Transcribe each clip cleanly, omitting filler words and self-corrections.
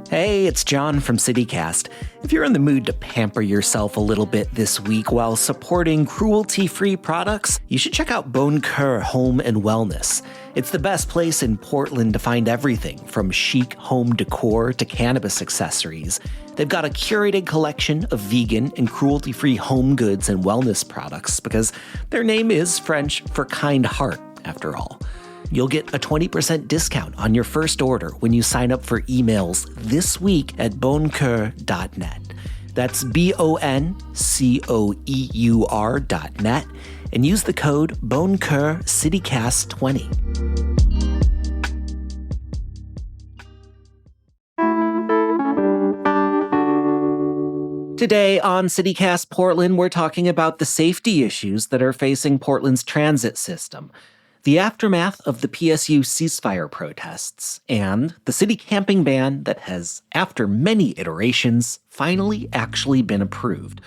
Hey, it's John from CityCast. If you're in the mood to pamper yourself a little bit this week while supporting cruelty-free products, you should check out Bon Cœur Home and Wellness. It's the best place in Portland to find everything from chic home decor to cannabis accessories. They've got a curated collection of vegan and cruelty-free home goods and wellness products because their name is French for kind heart, after all. You'll get a 20% discount on your first order when you sign up for emails this week at boncoeur.net. That's boncoeur.net and use the code BonCoeurCityCast20. Today on CityCast Portland, we're talking about the safety issues that are facing Portland's transit system, the aftermath of the PSU ceasefire protests, and the city camping ban that has, after many iterations, finally actually been approved.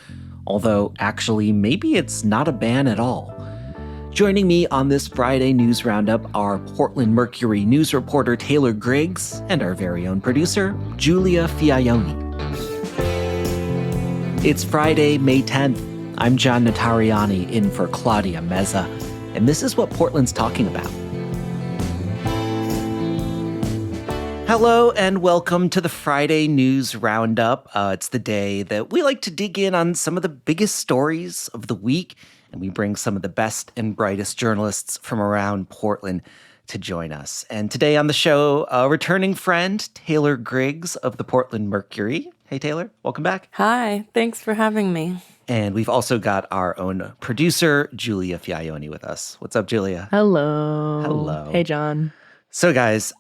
Although, actually, maybe it's not a ban at all. Joining me on this Friday News Roundup are Portland Mercury news reporter Taylor Griggs and our very own producer, Giulia Fiaoni. It's Friday, May 10th. I'm John Notarianni in for Claudia Meza. And this is what Portland's talking about. Hello and welcome to the Friday News Roundup. It's the day that we like to dig in on some of the biggest stories of the week, and we bring some of the best and brightest journalists from around Portland to join us. And today on the show, a returning friend, Taylor Griggs of the Portland Mercury. Hey, Taylor, welcome back. Hi, thanks for having me. And we've also got our own producer, Giulia Fiaoni, with us. What's up, Giulia? Hello. Hello. Hey, John. So, guys,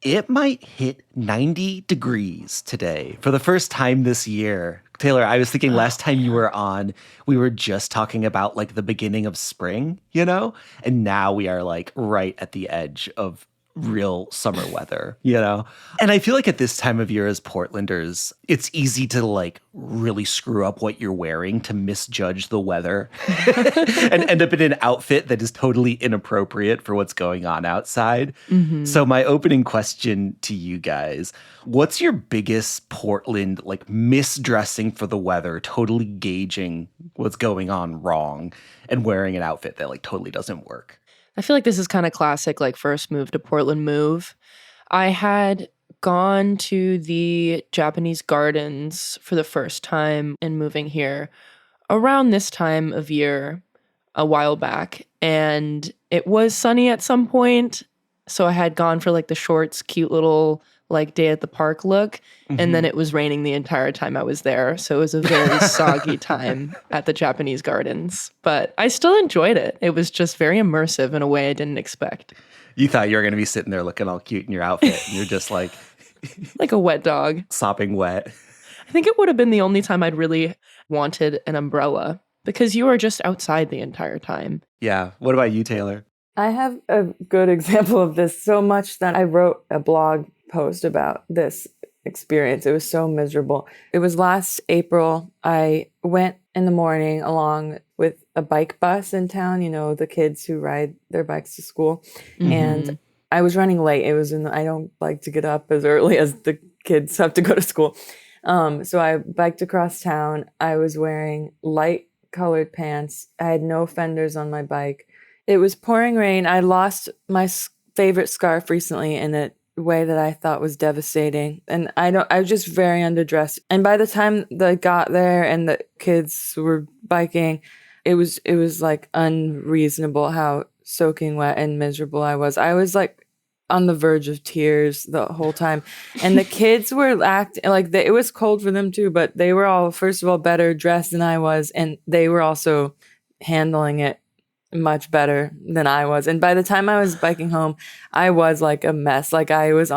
it might hit 90 degrees today for the first time this year. Taylor, I was thinking last time you were on, we were just talking about like the beginning of spring, you know? And now we are like right at the edge of real summer weather, you know? And I feel like at this time of year as Portlanders, it's easy to like really screw up what you're wearing to misjudge the weather and end up in an outfit that is totally inappropriate for what's going on outside. Mm-hmm. So my opening question to you guys, what's your biggest Portland like misdressing for the weather, totally gauging what's going on wrong and wearing an outfit that like totally doesn't work? I feel like this is kind of classic, like first move to Portland move. I had gone to the Japanese gardens for the first time in moving here around this time of year a while back. And it was sunny at some point. So I had gone for like the shorts, cute little like day at the park look. Mm-hmm. And then it was raining the entire time I was there. So it was a very soggy time at the Japanese gardens. But I still enjoyed it. It was just very immersive in a way I didn't expect. You thought you were going to be sitting there looking all cute in your outfit. And you're just like... like a wet dog. Sopping wet. I think it would have been the only time I'd really wanted an umbrella. Because you are just outside the entire time. Yeah. What about you, Taylor? I have a good example of this so much that I wrote a blog post about this experience. It was so miserable. It was last April. I went in the morning along with a bike bus in town, you know, the kids who ride their bikes to school. Mm-hmm. And I was running late. I don't like to get up as early as the kids have to go to school. So I biked across town. I was wearing light colored pants. I had no fenders on my bike. It was pouring rain. I lost my favorite scarf recently in a way that I thought was devastating. And I was just very underdressed. And by the time that I got there and the kids were biking, it was like unreasonable how soaking wet and miserable I was. I was like on the verge of tears the whole time. And the kids were acting like it was cold for them too, but they were all, first of all, better dressed than I was. And they were also handling it much better than I was. And by the time I was biking home, I was like a mess. Like I was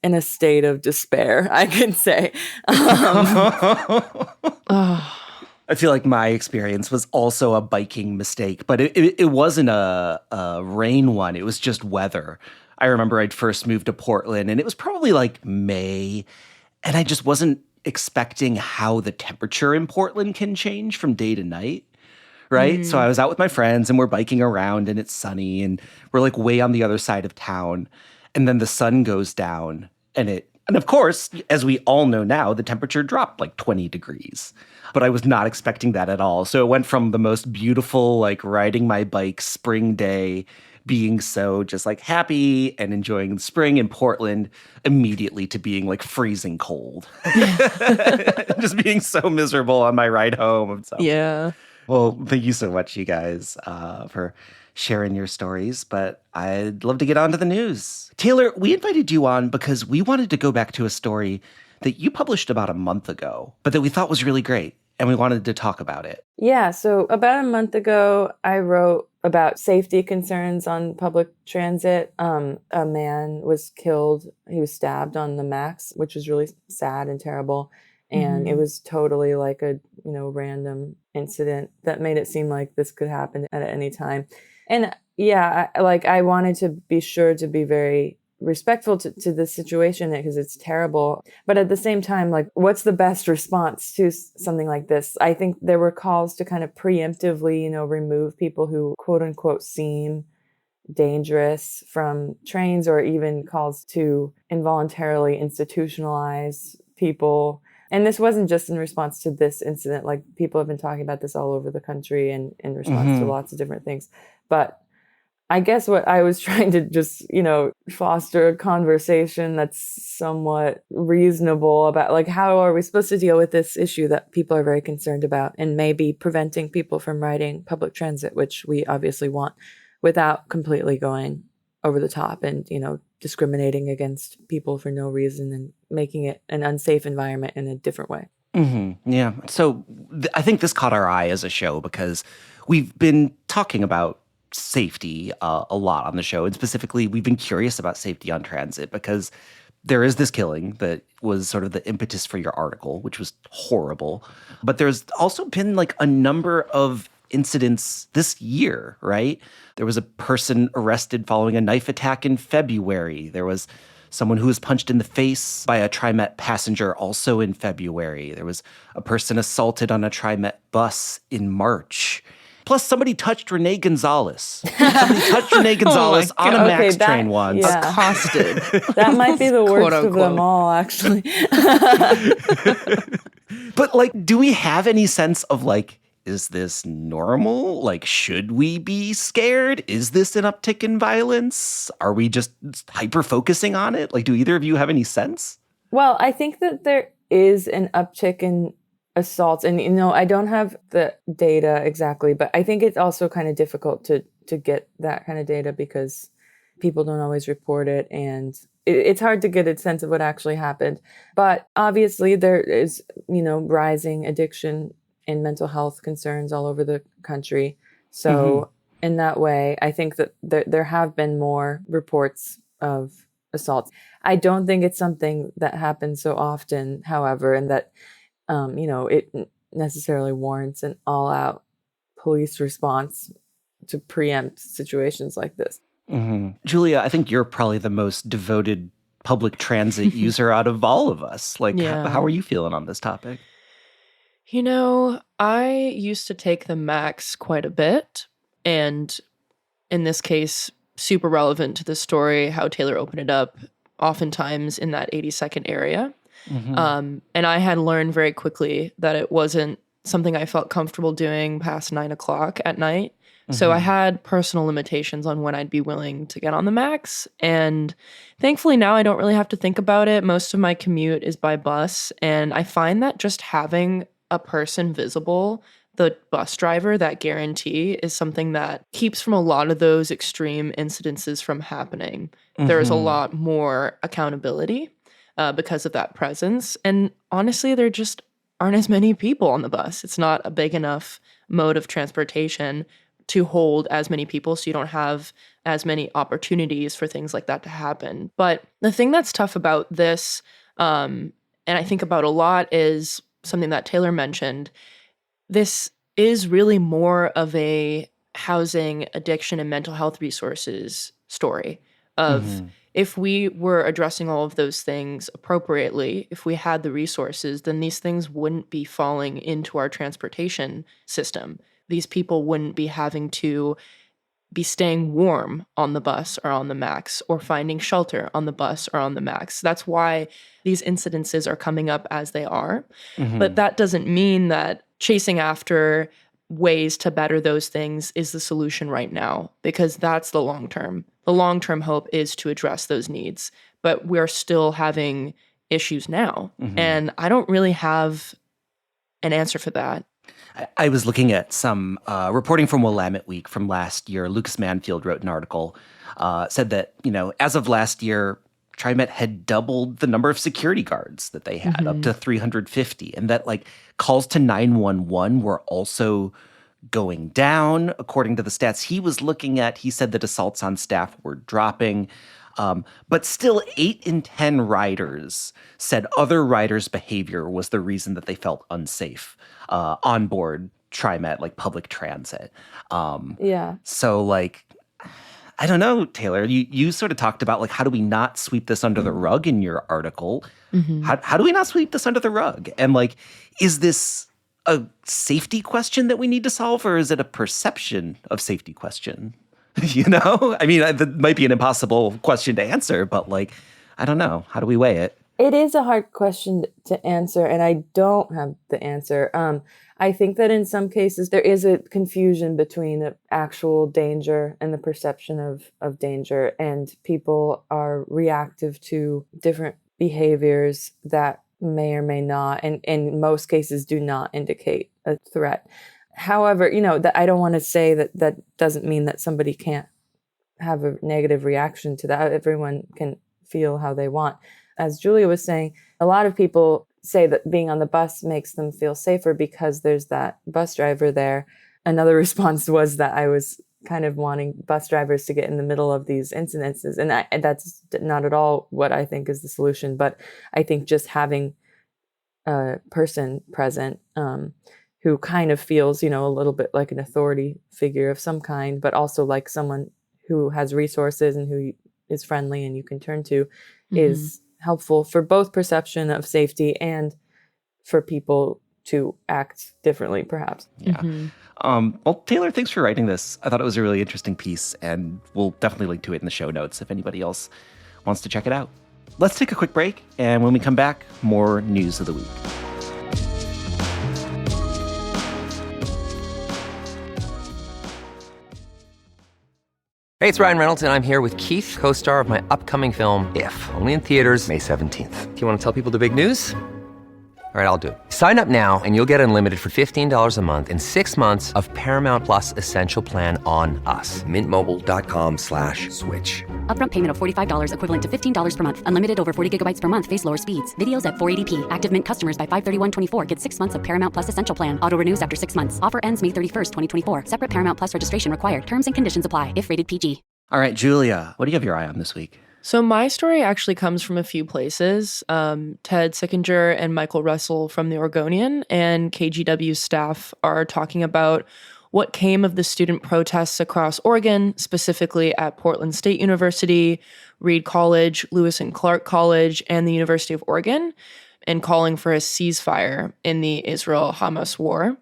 in a state of despair, I can say. I feel like my experience was also a biking mistake, but it wasn't a rain one. It was just weather. I remember I'd first moved to Portland and it was probably like May, and I just wasn't expecting how the temperature in Portland can change from day to night. Right. Mm. So I was out with my friends and we're biking around and it's sunny and we're like way on the other side of town. And then the sun goes down and it And of course, as we all know now, the temperature dropped like 20 degrees. But I was not expecting that at all. So it went from the most beautiful, like riding my bike spring day, being so just like happy and enjoying spring in Portland, immediately to being like freezing cold. Just being so miserable on my ride home. And so, Yeah. well, thank you so much, you guys, for sharing your stories, but I'd love to get on to the news. Taylor, we invited you on because we wanted to go back to a story that you published about a month ago, but that we thought was really great, and we wanted to talk about it. Yeah, so about a month ago, I wrote about safety concerns on public transit. A man was killed. He was stabbed on the Max, which was really sad and terrible. And it was totally like a, random incident that made it seem like this could happen at any time. And yeah, I wanted to be sure to be very respectful to the situation because it's terrible. But at the same time, like, what's the best response to something like this? I think there were calls to kind of preemptively, remove people who quote unquote seem dangerous from trains, or even calls to involuntarily institutionalize people. And this wasn't just in response to this incident. Like, people have been talking about this all over the country and in response to lots of different things. But I guess what I was trying to just, foster a conversation that's somewhat reasonable about, like, how are we supposed to deal with this issue that people are very concerned about, and maybe preventing people from riding public transit, which we obviously want, without completely going over the top and, discriminating against people for no reason and making it an unsafe environment in a different way. Yeah. So I think this caught our eye as a show because we've been talking about safety a lot on the show. And specifically, we've been curious about safety on transit because there is this killing that was sort of the impetus for your article, which was horrible. But there's also been like a number of incidents this year, right? There was a person arrested following a knife attack in February. There was someone who was punched in the face by a TriMet passenger also in February. There was a person assaulted on a TriMet bus in March. Plus, somebody touched Renee Gonzalez. Somebody touched Renee Gonzalez on a Max train once. Yeah. Accosted. That might be the worst Quote, of them all, actually. But, like, do we have any sense of, like, is this normal? Like, should we be scared? Is this an uptick in violence? Are we just hyper-focusing on it? Like, do either of you have any sense? Well, I think that there is an uptick in assaults. And, I don't have the data exactly, but I think it's also kind of difficult to get that kind of data because people don't always report it. And it's hard to get a sense of what actually happened. But obviously there is, rising addiction and mental health concerns all over the country. So in that way, I think that there have been more reports of assaults. I don't think it's something that happens so often, however, and that, it necessarily warrants an all-out police response to preempt situations like this. Giulia, I think you're probably the most devoted public transit user out of all of us. Like, how are you feeling on this topic? I used to take the Max quite a bit, and in this case, super relevant to the story, how Taylor opened it up, oftentimes in that 82nd area. And I had learned very quickly that it wasn't something I felt comfortable doing past 9 o'clock at night. So I had personal limitations on when I'd be willing to get on the Max. And thankfully now I don't really have to think about it. Most of my commute is by bus. And I find that just having a person visible, the bus driver, that guarantee, is something that keeps from a lot of those extreme incidences from happening. There's a lot more accountability because of that presence. And honestly, there just aren't as many people on the bus. It's not a big enough mode of transportation to hold as many people, so you don't have as many opportunities for things like that to happen. But the thing that's tough about this, and I think about a lot, is something that Taylor mentioned. This is really more of a housing, addiction, and mental health resources story of if we were addressing all of those things appropriately, if we had the resources, then these things wouldn't be falling into our transportation system. These people wouldn't be having to be staying warm on the bus or on the max, or finding shelter on the bus or on the max. That's why these incidences are coming up as they are. But that doesn't mean that chasing after ways to better those things is the solution right now, because that's the long term. The long-term hope is to address those needs, but we're still having issues now. And I don't really have an answer for that. I was looking at some reporting from Willamette Week from last year. Lucas Manfield wrote an article, said that, as of last year, TriMet had doubled the number of security guards that they had, up to 350, and that calls to 911 were also going down. According to the stats he was looking at, he said that assaults on staff were dropping. But still, 8 in 10 riders said other riders' behavior was the reason that they felt unsafe on board TriMet, like public transit. So, I don't know, Taylor, you sort of talked about, how do we not sweep this under the rug in your article? How do we not sweep this under the rug? And, is this a safety question that we need to solve, or is it a perception of safety question? I mean, that might be an impossible question to answer, but I don't know. How do we weigh it? It is a hard question to answer, and I don't have the answer. I think that in some cases there is a confusion between the actual danger and the perception of danger, and people are reactive to different behaviors that may or may not, and in most cases do not indicate a threat. However, that I don't want to say that doesn't mean that somebody can't have a negative reaction to that. Everyone can feel how they want. As Giulia was saying, a lot of people say that being on the bus makes them feel safer because there's that bus driver there. Another response was that I was kind of wanting bus drivers to get in the middle of these incidences. And that's not at all what I think is the solution. But I think just having a person present who kind of feels, a little bit like an authority figure of some kind, but also like someone who has resources and who is friendly and you can turn to is helpful for both perception of safety and for people to act differently, perhaps. Yeah. Well, Taylor, thanks for writing this. I thought it was a really interesting piece, and we'll definitely link to it in the show notes if anybody else wants to check it out. Let's take a quick break, and when we come back, more news of the week. Hey, it's Ryan Reynolds, and I'm here with Keith, co-star of my upcoming film, If, only in theaters May 17th. Do you want to tell people the big news? All right, I'll do it. Sign up now and you'll get unlimited for $15 a month and 6 months of Paramount Plus Essential Plan on us. MintMobile.com/switch. Upfront payment of $45 equivalent to $15 per month. Unlimited over 40 gigabytes per month. Face lower speeds. Videos at 480p. Active Mint customers by 531.24 get 6 months of Paramount Plus Essential Plan. Auto renews after 6 months. Offer ends May 31st, 2024. Separate Paramount Plus registration required. Terms and conditions apply if rated PG. All right, Giulia, what do you have your eye on this week? So my story actually comes from a few places. Ted Sickinger and Michael Russell from The Oregonian and KGW staff are talking about what came of the student protests across Oregon, specifically at Portland State University, Reed College, Lewis and Clark College, and the University of Oregon, and calling for a ceasefire in the Israel-Hamas war.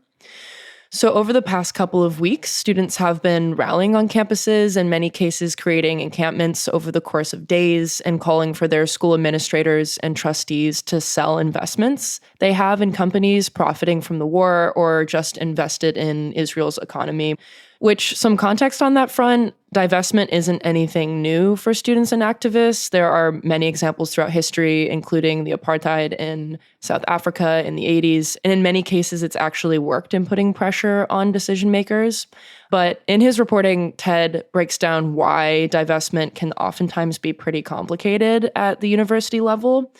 So over the past couple of weeks, students have been rallying on campuses, in many cases creating encampments over the course of days and calling for their school administrators and trustees to sell investments they have in companies profiting from the war or just invested in Israel's economy. Which, some context on that front, divestment isn't anything new for students and activists. There are many examples throughout history, including the apartheid in South Africa in the 80s. And in many cases, it's actually worked in putting pressure on decision makers. But in his reporting, Ted breaks down why divestment can oftentimes be pretty complicated at the university level.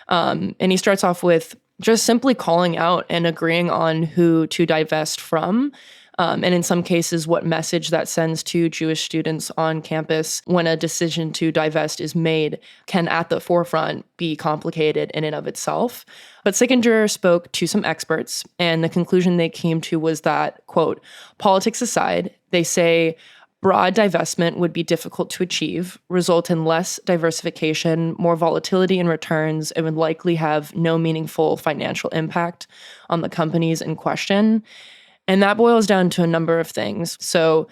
And he starts off with just simply calling out and agreeing on who to divest from. And in some cases, what message that sends to Jewish students on campus when a decision to divest is made can, at the forefront, be complicated in and of itself. But Sickinger spoke to some experts, and the conclusion they came to was that, quote, politics aside, they say broad divestment would be difficult to achieve, result in less diversification, more volatility in returns, and would likely have no meaningful financial impact on the companies in question. And that boils down to a number of things. So,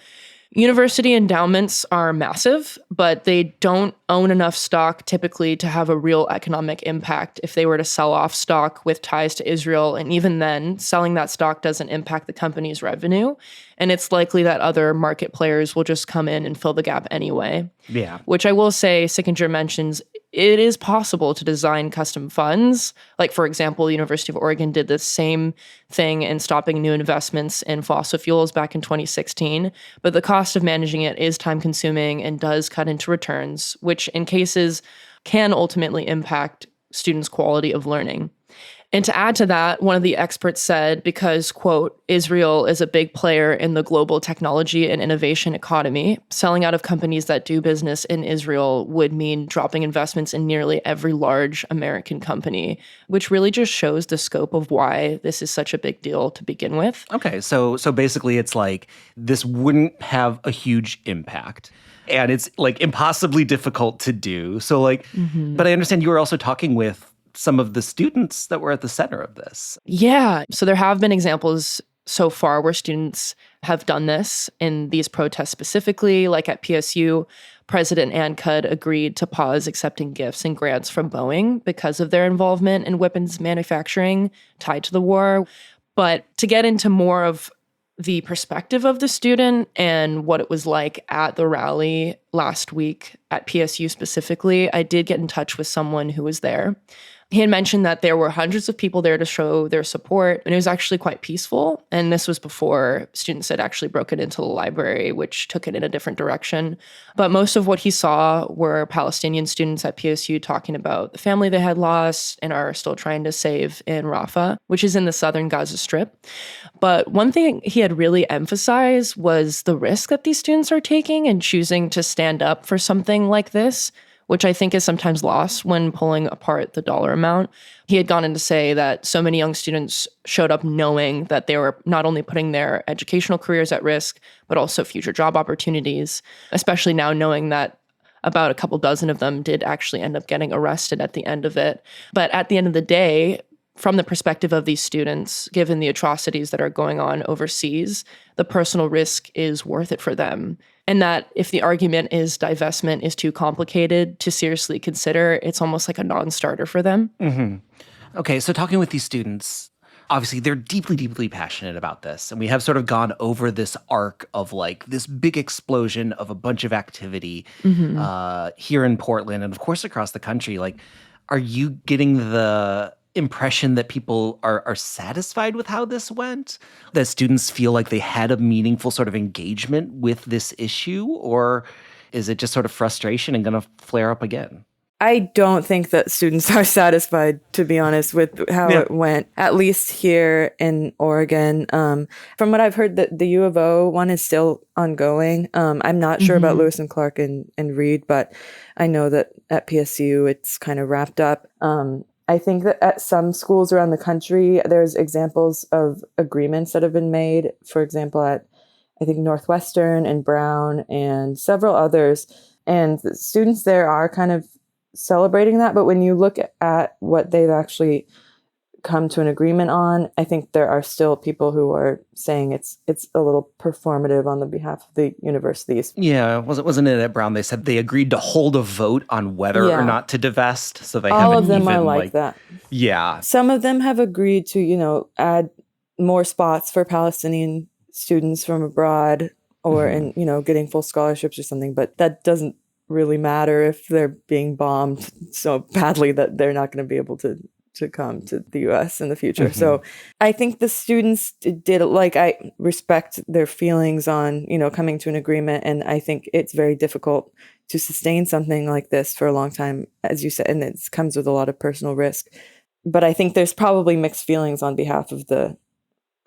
University endowments are massive, but they don't own enough stock typically to have a real economic impact if they were to sell off stock with ties to Israel. And even then, selling that stock doesn't impact the company's revenue. And it's likely that other market players will just come in and fill the gap anyway. Yeah. Which I will say, Sickinger mentions, it is possible to design custom funds. Like, for example, the University of Oregon did the same thing in stopping new investments in fossil fuels back in 2016. But the cost of managing it is time-consuming and does cut into returns, which in cases can ultimately impact students' quality of learning. And to add to that, one of the experts said, because, quote, Israel is a big player in the global technology and innovation economy, selling out of companies that do business in Israel would mean dropping investments in nearly every large American company, which really just shows the scope of why this is such a big deal to begin with. Okay, so basically it's like this wouldn't have a huge impact. And it's like impossibly difficult to do. So like, but I understand you were also talking with some of the students that were at the center of this. Yeah. So there have been examples so far where students have done this in these protests specifically, like at PSU. President Ankud agreed to pause accepting gifts and grants from Boeing because of their involvement in weapons manufacturing tied to the war. But to get into more of the perspective of the student and what it was like at the rally last week at PSU specifically, I did get in touch with someone who was there. He had mentioned that there were hundreds of people there to show their support, and it was actually quite peaceful. And this was before students had actually broken into the library, which took it in a different direction. But most of what he saw were Palestinian students at PSU talking about the family they had lost and are still trying to save in Rafah, which is in the southern Gaza Strip. But one thing he had really emphasized was the risk that these students are taking and choosing to stand up for something like this, which I think is sometimes lost when pulling apart the dollar amount. He had gone on to say that so many young students showed up knowing that they were not only putting their educational careers at risk, but also future job opportunities, especially now knowing that about a couple dozen of them did actually end up getting arrested at the end of it. But at the end of the day, from the perspective of these students, given the atrocities that are going on overseas, the personal risk is worth it for them. And that if the argument is divestment is too complicated to seriously consider, it's almost like a non-starter for them. Mm-hmm. Okay, so talking with these students, obviously they're deeply, deeply passionate about this. And we have sort of gone over this arc of like this big explosion of a bunch of activity here in Portland and of course across the country. Like, are you getting the impression that people are satisfied with how this went? That students feel like they had a meaningful sort of engagement with this issue? Or is it just sort of frustration and going to flare up again? I don't think that students are satisfied, to be honest, with how it went, at least here in Oregon. From what I've heard, the U of O one is still ongoing. I'm not sure about Lewis and Clark and Reed, but I know that at PSU it's kind of wrapped up. I think that at some schools around the country, there's examples of agreements that have been made. For example, at I think Northwestern and Brown and several others. And the students there are kind of celebrating that. But when you look at what they've actually come to an agreement on, I think there are still people who are saying it's a little performative on the behalf of the universities. Yeah, wasn't it at Brown? They said they agreed to hold a vote on whether or not to divest. So they all haven't of them even, are like that. Yeah. Some of them have agreed to, add more spots for Palestinian students from abroad or in, getting full scholarships or something. But that doesn't really matter if they're being bombed so badly that they're not going to be able to come to the U.S. in the future. So I think the students did, I respect their feelings on, coming to an agreement. And I think it's very difficult to sustain something like this for a long time, as you said, and it comes with a lot of personal risk. But I think there's probably mixed feelings on behalf of the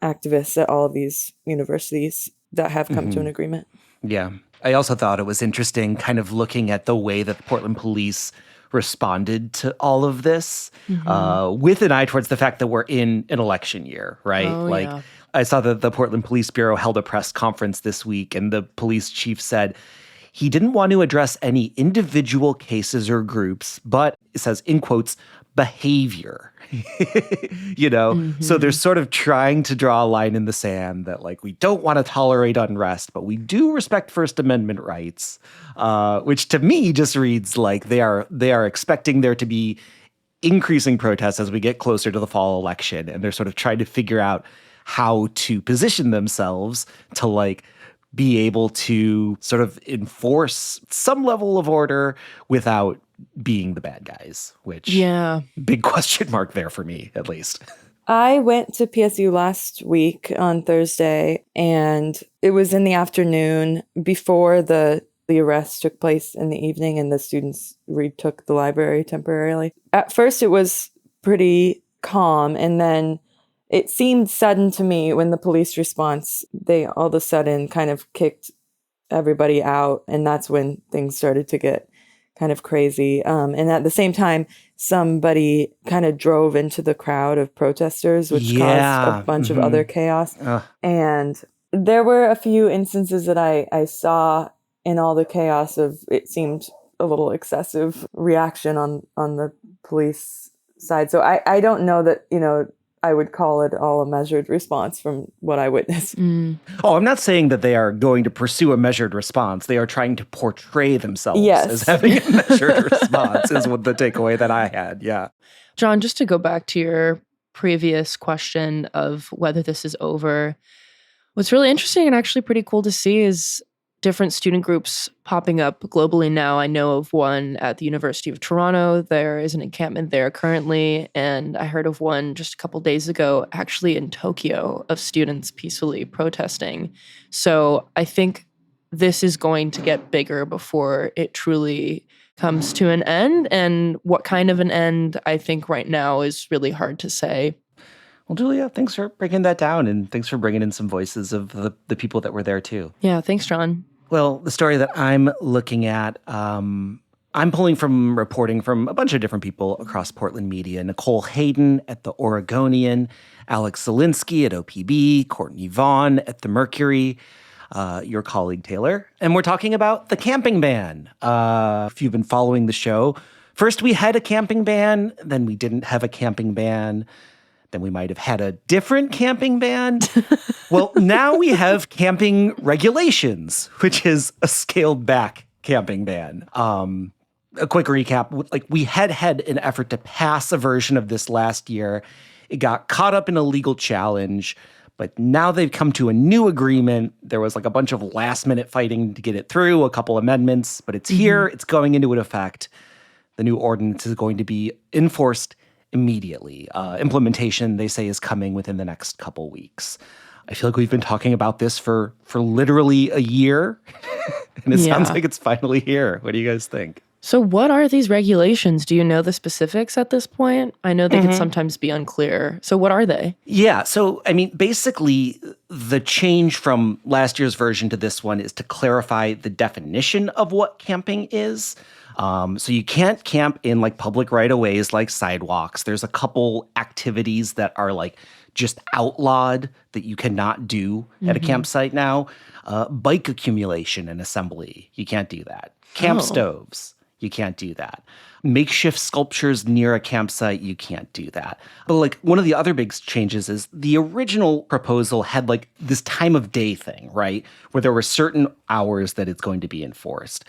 activists at all of these universities that have come to an agreement. Yeah. I also thought it was interesting kind of looking at the way that the Portland police responded to all of this with an eye towards the fact that we're in an election year, right? I saw that the Portland Police Bureau held a press conference this week and the police chief said he didn't want to address any individual cases or groups, but it says, in quotes, behavior. So they're sort of trying to draw a line in the sand that, like, we don't want to tolerate unrest, but we do respect First Amendment rights, which to me just reads like they are expecting there to be increasing protests as we get closer to the fall election, and they're sort of trying to figure out how to position themselves to, like, be able to sort of enforce some level of order without being the bad guys, which big question mark there for me, at least. I went to PSU last week on Thursday, and it was in the afternoon before the arrest took place in the evening and the students retook the library temporarily. At first, it was pretty calm, and then it seemed sudden to me when the police response, they all of a sudden kind of kicked everybody out, and that's when things started to get kind of crazy. And at the same time, somebody kind of drove into the crowd of protesters, which caused a bunch of other chaos. And there were a few instances that I saw in all the chaos of, it seemed a little excessive reaction on the police side. So I don't know that, I would call it all a measured response from what I witnessed. Oh, I'm not saying that they are going to pursue a measured response. They are trying to portray themselves as having a measured response is what the takeaway that I had. Yeah. John, just to go back to your previous question of whether this is over, what's really interesting and actually pretty cool to see is different student groups popping up globally now. I know of one at the University of Toronto. There is an encampment there currently. And I heard of one just a couple days ago, actually in Tokyo, of students peacefully protesting. So I think this is going to get bigger before it truly comes to an end. And what kind of an end, I think right now is really hard to say. Well, Giulia, thanks for breaking that down, and thanks for bringing in some voices of the people that were there, too. Yeah, thanks, John. Well, the story that I'm looking at, I'm pulling from reporting from a bunch of different people across Portland media. Nicole Hayden at the Oregonian, Alex Zielinski at OPB, Courtney Vaughn at the Mercury, your colleague Taylor. And we're talking about the camping ban. If you've been following the show, first we had a camping ban, then we didn't have a camping ban. Then we might have had a different camping ban. Well, now we have camping regulations, which is a scaled back camping ban. A quick recap, like we had an effort to pass a version of this last year. It got caught up in a legal challenge, but now they've come to a new agreement. There was like a bunch of last minute fighting to get it through, a couple amendments, but it's here, it's going into effect. The new ordinance is going to be enforced immediately. Implementation, they say, is coming within the next couple weeks. I feel like we've been talking about this for literally a year, and it sounds like it's finally here. What do you guys think? So what are these regulations? Do you know the specifics at this point? I know they can sometimes be unclear. So what are they? Yeah. So, I mean, basically, the change from last year's version to this one is to clarify the definition of what camping is. So you can't camp in like public right-of-ways like sidewalks. There's a couple activities that are like just outlawed that you cannot do at a campsite now. Bike accumulation and assembly, you can't do that. Camp stoves, you can't do that. Makeshift sculptures near a campsite, you can't do that. But like one of the other big changes is the original proposal had like this time of day thing, right? Where there were certain hours that it's going to be enforced.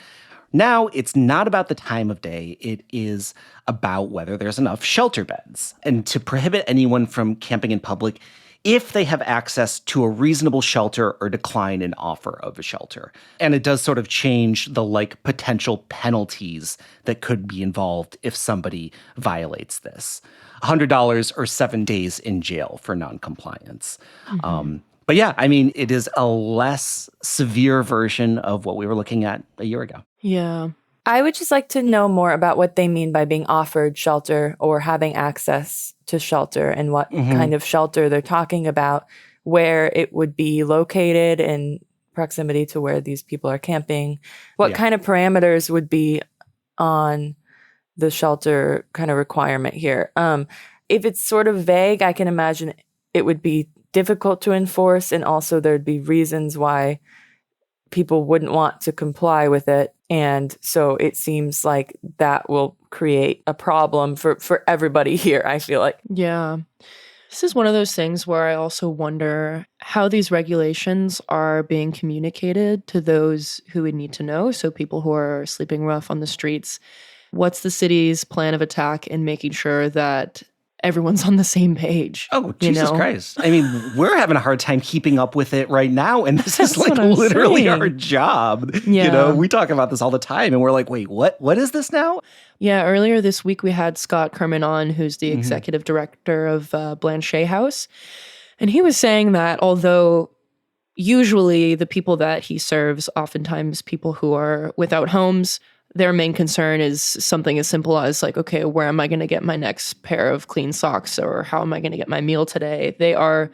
Now, it's not about the time of day. It is about whether there's enough shelter beds and to prohibit anyone from camping in public if they have access to a reasonable shelter or decline an offer of a shelter. And it does sort of change the like potential penalties that could be involved if somebody violates this. $100 or 7 days in jail for noncompliance. But yeah, I mean, it is a less severe version of what we were looking at a year ago. Yeah. I would just like to know more about what they mean by being offered shelter or having access to shelter and what kind of shelter they're talking about, where it would be located in proximity to where these people are camping, what kind of parameters would be on the shelter kind of requirement here. If it's sort of vague, I can imagine it would be difficult to enforce, and also there'd be reasons why people wouldn't want to comply with it. And so it seems like that will create a problem for everybody here, I feel like. Yeah. This is one of those things where I also wonder how these regulations are being communicated to those who would need to know. So people who are sleeping rough on the streets. What's the city's plan of attack in making sure that everyone's on the same page? Oh, Jesus Christ. I mean, we're having a hard time keeping up with it right now. And this is like what I'm literally saying. our job. Yeah. You know, we talk about this all the time and we're like, wait, what is this now? Yeah, earlier this week we had Scott Kerman on, who's the executive director of Blanchet House. And he was saying that although usually the people that he serves, oftentimes people who are without homes, their main concern is something as simple as like, okay, where am I going to get my next pair of clean socks, or how am I going to get my meal today? They are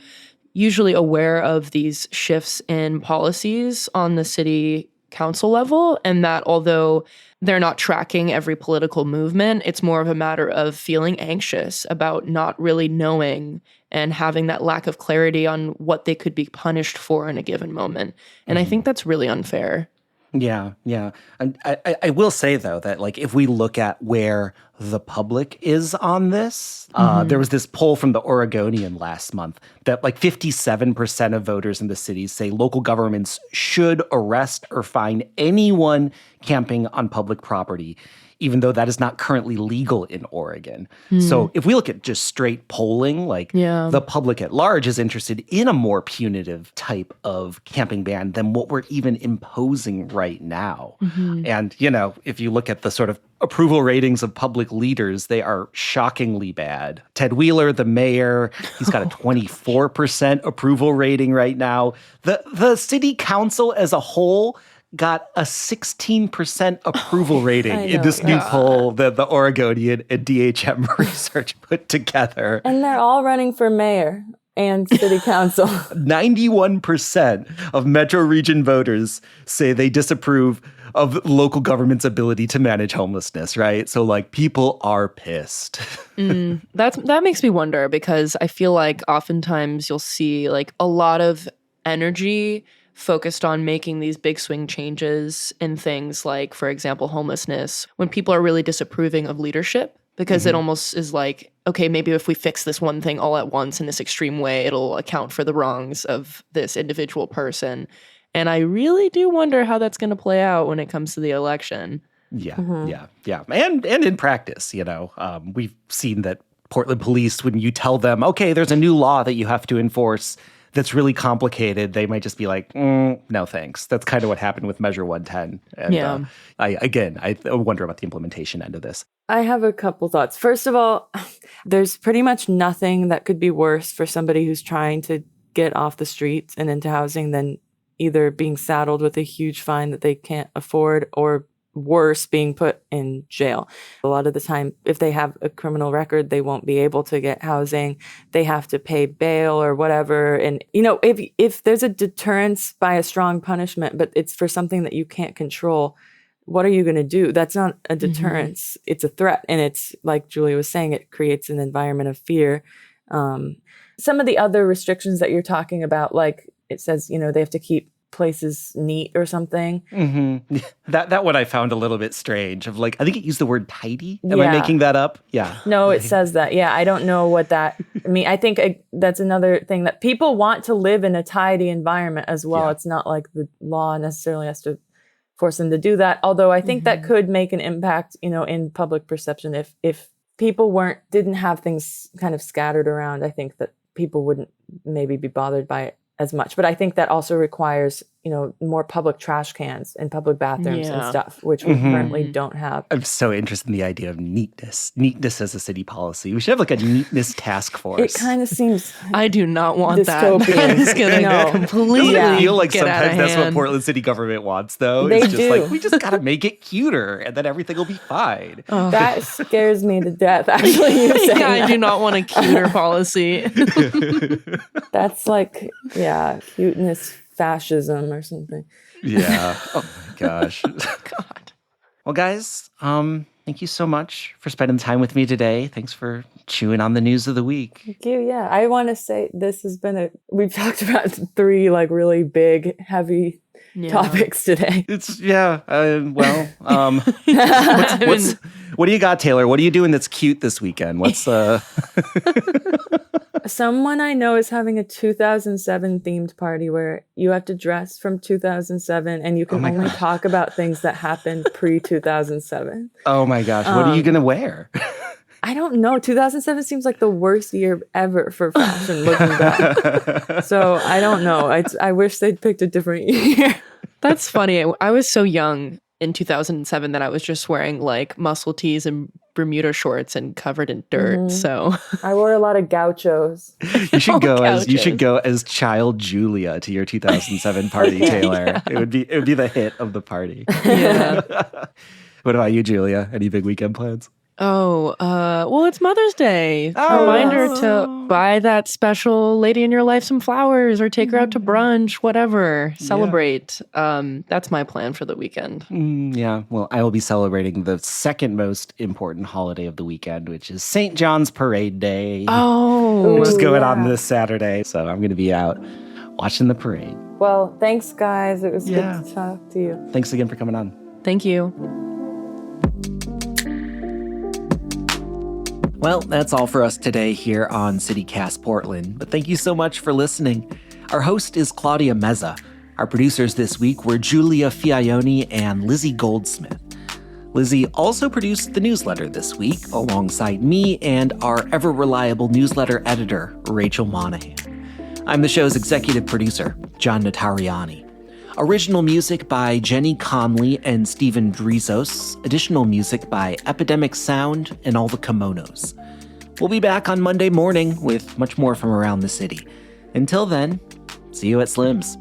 usually aware of these shifts in policies on the city council level, and that although they're not tracking every political movement, it's more of a matter of feeling anxious about not really knowing and having that lack of clarity on what they could be punished for in a given moment. And I think that's really unfair. Yeah, yeah. And I will say, though, that like if we look at where the public is on this, there was this poll from the Oregonian last month that like 57% of voters in the city say local governments should arrest or fine anyone camping on public property, even though that is not currently legal in Oregon. So if we look at just straight polling, like the public at large is interested in a more punitive type of camping ban than what we're even imposing right now. And, you know, if you look at the sort of approval ratings of public leaders, they are shockingly bad. Ted Wheeler, the mayor, he's got a 24% approval rating right now. The city council as a whole got a 16% approval rating in this new poll that the Oregonian and DHM research put together. And they're all running for mayor and city council. 91% of metro region voters say they disapprove of local government's ability to manage homelessness, right? So like people are pissed. That makes me wonder, because I feel like oftentimes you'll see like a lot of energy focused on making these big swing changes in things like, for example, homelessness, when people are really disapproving of leadership, because it almost is like, okay, maybe if we fix this one thing all at once in this extreme way, it'll account for the wrongs of this individual person. And I really do wonder how that's going to play out when it comes to the election. Yeah. And in practice, you know, we've seen that Portland police, when you tell them, okay, there's a new law that you have to enforce that's really complicated, they might just be like, no thanks. That's kind of what happened with Measure 110. And I wonder about the implementation end of this. I have a couple thoughts. First of all, there's pretty much nothing that could be worse for somebody who's trying to get off the streets and into housing than either being saddled with a huge fine that they can't afford, or worse, being put in jail. A lot of the time, if they have a criminal record, they won't be able to get housing. They have to pay bail or whatever. And, you know, if there's a deterrence by a strong punishment, but it's for something that you can't control, what are you going to do? That's not a deterrence. It's a threat. And it's, like Giulia was saying, it creates an environment of fear. Some of the other restrictions that you're talking about, like it says, you know, they have to keep places neat or something. That one I found a little bit strange. Of like, I think it used the word tidy. Am I making that up? Yeah. No, it says that. Yeah, I don't know what that. I mean, I think that's another thing that people want to live in a tidy environment as well. It's not like the law necessarily has to force them to do that. Although I think that could make an impact, you know, in public perception. If people didn't have things kind of scattered around, I think that people wouldn't maybe be bothered by it as much. But I think that also requires, you know, more public trash cans and public bathrooms and stuff, which we currently don't have. I'm so interested in the idea of neatness as a city policy. We should have like a neatness task force. It kind of seems I do not want dystopian. that. It's going to completely Doesn't it feel like get out of sometimes that's what hand. Portland city government wants, though? They It's just do. like, we just got to make it cuter and then everything will be fine. that scares me to death, actually, you saying I that. do not want a cuter policy. That's like, cuteness fascism or something. Yeah. Oh my gosh. God. Well, guys, thank you so much for spending time with me today. Thanks for chewing on the news of the week. Thank you. Yeah, I want to say this has been we've talked about 3 like really big, heavy topics today. It's what do you got, Taylor? What are you doing that's cute this weekend? What's Someone I know is having a 2007 themed party where you have to dress from 2007 and you can only talk about things that happened pre-2007. Oh my gosh, what are you going to wear? I don't know. 2007 seems like the worst year ever for fashion looking back. So I don't know. I wish they'd picked a different year. That's funny. I was so young in 2007 that I was just wearing like muscle tees and Bermuda shorts and covered in dirt. So I wore a lot of gauchos. You should go as child Giulia to your 2007 party, Taylor. Yeah. It would be the hit of the party. Yeah. What about you, Giulia? Any big weekend plans? Well, it's Mother's Day. Reminder to buy that special lady in your life some flowers or take her out to brunch, whatever. Celebrate. That's my plan for the weekend. Yeah. Well, I will be celebrating the second most important holiday of the weekend, which is St. John's Parade Day. Oh. Which is going on this Saturday. So I'm going to be out watching the parade. Well, thanks, guys. It was good to talk to you. Thanks again for coming on. Thank you. Well, that's all for us today here on CityCast Portland, but thank you so much for listening. Our host is Claudia Meza. Our producers this week were Giulia Fiaoni and Lizzie Goldsmith. Lizzie also produced the newsletter this week alongside me and our ever-reliable newsletter editor, Rachel Monahan. I'm the show's executive producer, John Notarianni. Original music by Jenny Conley and Stephen Drizos. Additional music by Epidemic Sound and All the Kimonos. We'll be back on Monday morning with much more from around the city. Until then, see you at Slim's.